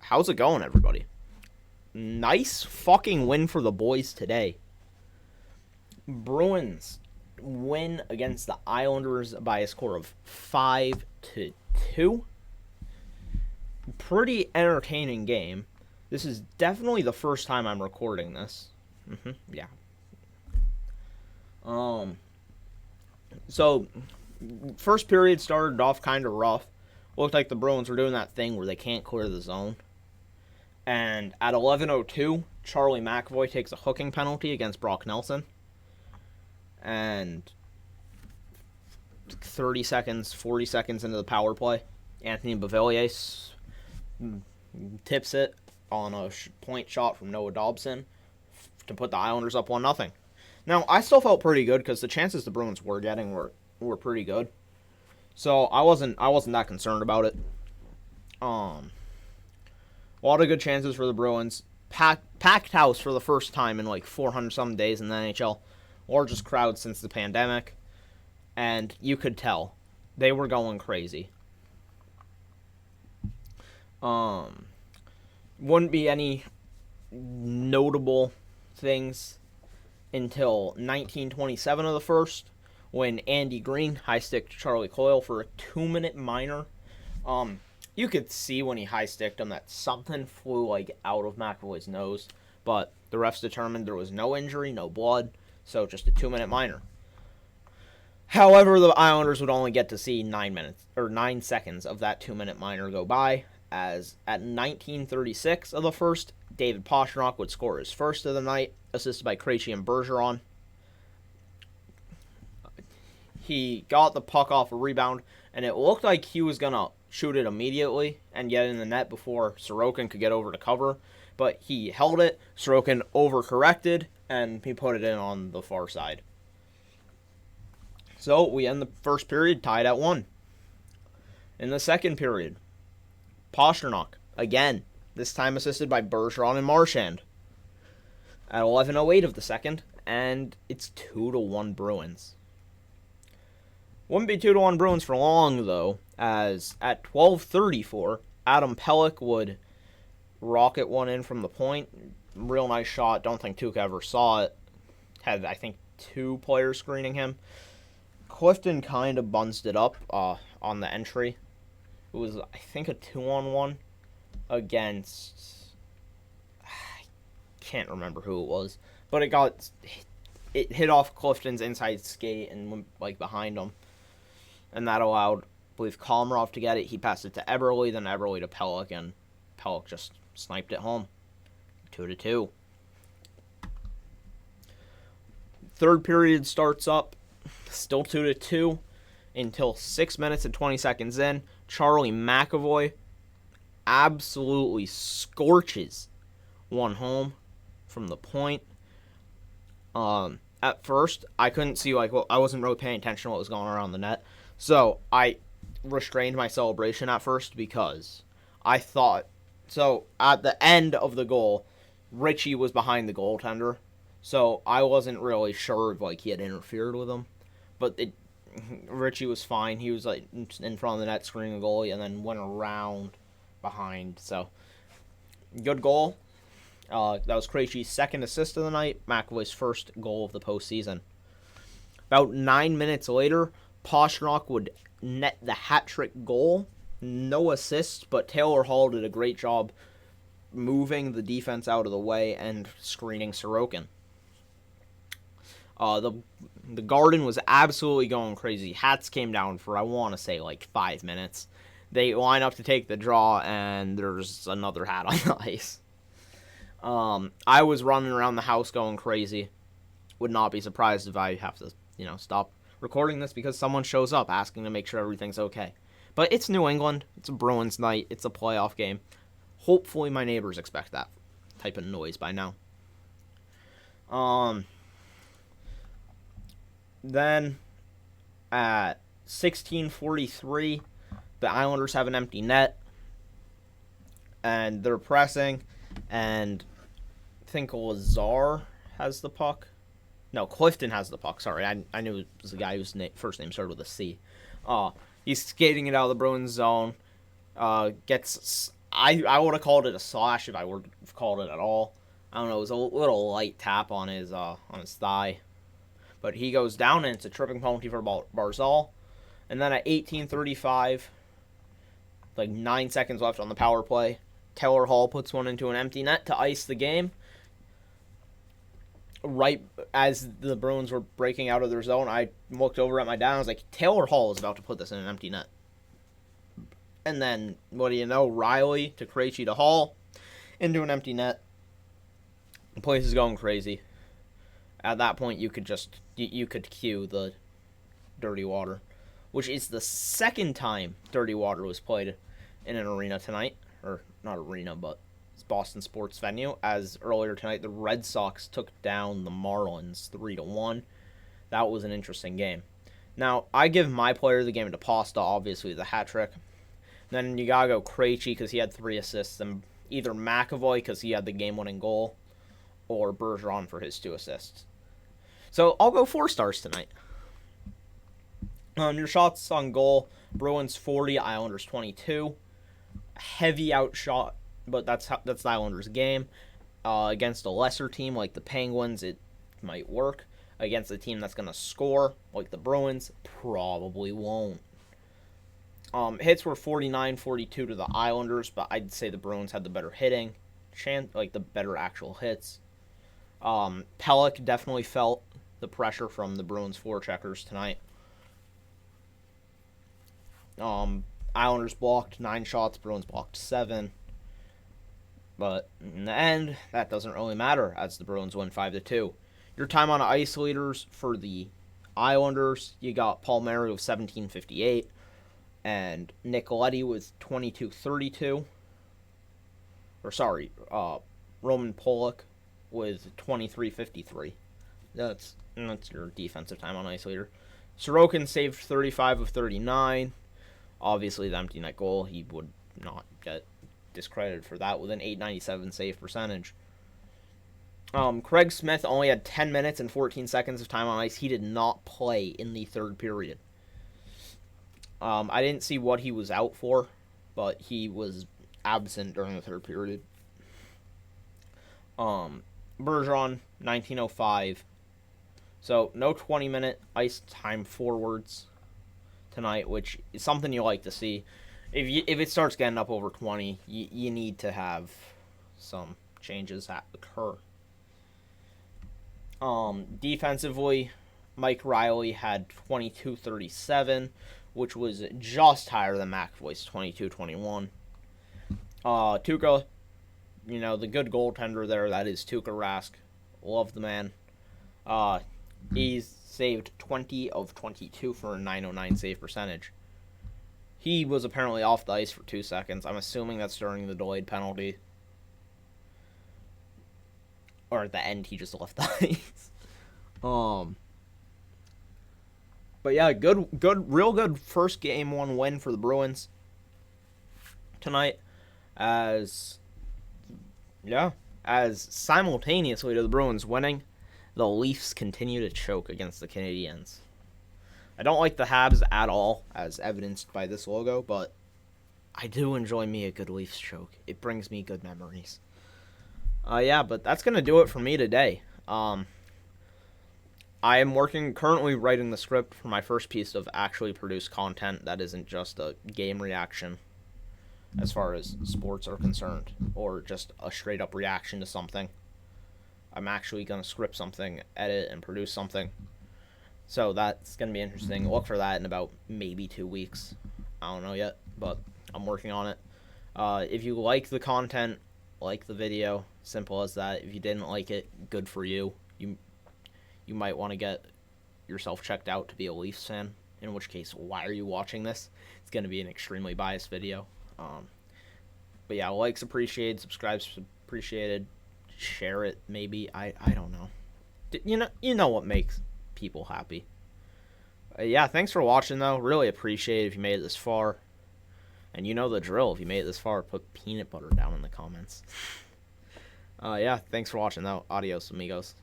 How's it going, everybody? Nice fucking win for the boys today. Bruins win against the Islanders by a score of 5-2. Pretty entertaining game. This is definitely the first time I'm recording this. Yeah. So, first period started off kind of rough. Looked like the Bruins were doing that thing where they can't clear the zone. And at 11:02, Charlie McAvoy takes a hooking penalty against Brock Nelson. And 30 seconds, 40 seconds into the power play, Anthony Beauvillier tips it on a point shot from Noah Dobson to put the Islanders up 1-0. Now, I still felt pretty good because the chances the Bruins were getting were pretty good. So I wasn't that concerned about it. A lot of good chances for the Bruins. Packed house for the first time in like 400-some days in the NHL. Largest crowd since the pandemic. And you could tell. They were going crazy. Wouldn't be any notable things until 1927 of the first, when Andy Green high-sticked Charlie Coyle for a 2-minute minor. You could see when he high-sticked him that something flew like out of McAvoy's nose, but the refs determined there was no injury, no blood, so just a 2-minute minor. However, the Islanders would only get to see 9 seconds of that 2-minute minor go by, as at 1936 of the first, David Pastrnak would score his first of the night, assisted by Krejci and Bergeron. He got the puck off a rebound, and it looked like he was going to shoot it immediately and get in the net before Sorokin could get over to cover. But he held it, Sorokin overcorrected, and he put it in on the far side. So we end the first period tied at 1. In the second period, Pastrnak, again, this time assisted by Bergeron and Marchand. At 11:08 of the second, and it's 2-1 Bruins. Wouldn't be 2-1 Bruins for long, though, as at 12:34, Adam Pelech would rocket one in from the point. Real nice shot. Don't think Tuukka ever saw it. Had, I think, 2 players screening him. Clifton kind of bunched it up on the entry. It was, I think, a 2-on-1 against... I can't remember who it was. But it hit off Clifton's inside skate and went like behind him. And that allowed, I believe, Komarov to get it. He passed it to Eberle, then Eberle to Pelech, and Pelech just sniped it home. 2-2. Third period starts up. Still 2-2 until 6 minutes and 20 seconds in. Charlie McAvoy absolutely scorches one home from the point. At first, I couldn't see, I wasn't really paying attention to what was going on around the net. So I restrained my celebration at first because I thought, so at the end of the goal, Richie was behind the goaltender. So I wasn't really sure if he had interfered with him. But Richie was fine. He was in front of the net screening the goalie and then went around behind. So good goal. That was Krejci's second assist of the night. McAvoy's first goal of the postseason. About 9 minutes later, Pastrnak would net the hat-trick goal. No assists, but Taylor Hall did a great job moving the defense out of the way and screening Sorokin. The Garden was absolutely going crazy. Hats came down for, I want to say, 5 minutes. They line up to take the draw, and there's another hat on the ice. I was running around the house going crazy. Would not be surprised if I have to, stop recording this because someone shows up asking to make sure everything's okay. But it's New England. It's a Bruins night. It's a playoff game. Hopefully my neighbors expect that type of noise by now. Then at 16:43, the Islanders have an empty net, and they're pressing, and I think Lazar has the puck. No, Clifton has the puck. Sorry, I knew it was the guy whose first name started with a C. He's skating it out of the Bruins zone. Gets I would have called it a slash if I would have called it at all. I don't know. It was a little light tap on his thigh, but he goes down and it's a tripping penalty for Barzal. And then at 18:35, like 9 seconds left on the power play, Taylor Hall puts one into an empty net to ice the game. Right as the Bruins were breaking out of their zone, I looked over at my dad and I was like, Taylor Hall is about to put this in an empty net. And then, what do you know, Riley to Krejci to Hall into an empty net. The place is going crazy. At that point, you could cue the Dirty Water, which is the second time Dirty Water was played in an arena tonight. Or, not arena, but it's Boston sports venue. As earlier tonight, the Red Sox took down the Marlins 3-1. That was an interesting game. Now, I give my player of the game to Pasta, obviously, the hat trick. Then you gotta go Krejci because he had 3 assists, and either McAvoy because he had the game-winning goal, or Bergeron for his 2 assists. So I'll go 4 stars tonight. Your shots on goal: Bruins 40, Islanders 22. Heavy outshot, but that's the Islanders' game. Against a lesser team like the Penguins, it might work. Against a team that's gonna score like the Bruins, probably won't. Hits were 49-42 to the Islanders, but I'd say the Bruins had the better hitting, like the better actual hits. Pelech definitely felt the pressure from the Bruins forecheckers tonight. Islanders blocked 9 shots, Bruins blocked 7. But in the end, that doesn't really matter as the Bruins win 5-2. Your time on ice leaders for the Islanders, you got Palmieri with 17:58. And Nicoletti with 22:32. Or sorry, Roman Polak with 23:53. That's your defensive time on ice leader. Sorokin saved 35 of 39. Obviously, the empty net goal, he would not get discredited for that with an .897 save percentage. Craig Smith only had 10 minutes and 14 seconds of time on ice. He did not play in the third period. I didn't see what he was out for, but he was absent during the third period. Bergeron, 19:05. So, no 20-minute ice time forwards tonight, which is something you like to see. If it starts getting up over 20, you need to have some changes occur. Defensively, Mike Riley had 22:37, which was just higher than McAvoy's 22:21. Tuukka, the good goaltender there, that is Tuukka Rask. Love the man. He's saved 20 of 22 for a .909 save percentage. He was apparently off the ice for 2 seconds. I'm assuming that's during the delayed penalty. Or at the end, he just left the ice. But yeah, real good first game 1 win for the Bruins tonight. As simultaneously to the Bruins winning, the Leafs continue to choke against the Canadiens. I don't like the Habs at all, as evidenced by this logo, but I do enjoy me a good Leafs choke. It brings me good memories. But that's going to do it for me today. I am currently writing the script for my first piece of actually produced content that isn't just a game reaction as far as sports are concerned, or just a straight-up reaction to something. I'm actually going to script something, edit, and produce something. So that's going to be interesting. Look for that in about maybe 2 weeks. I don't know yet, but I'm working on it. If you like the content, like the video, simple as that. If you didn't like it, good for you. You might want to get yourself checked out to be a Leafs fan, in which case, why are you watching this? It's going to be an extremely biased video. But yeah, likes appreciated, subscribes appreciated, share it maybe. I don't know. You know what makes people happy. Thanks for watching though. Really appreciate it if you made it this far. And you know the drill. If you made it this far, put peanut butter down in the comments. Thanks for watching though. Adios, amigos.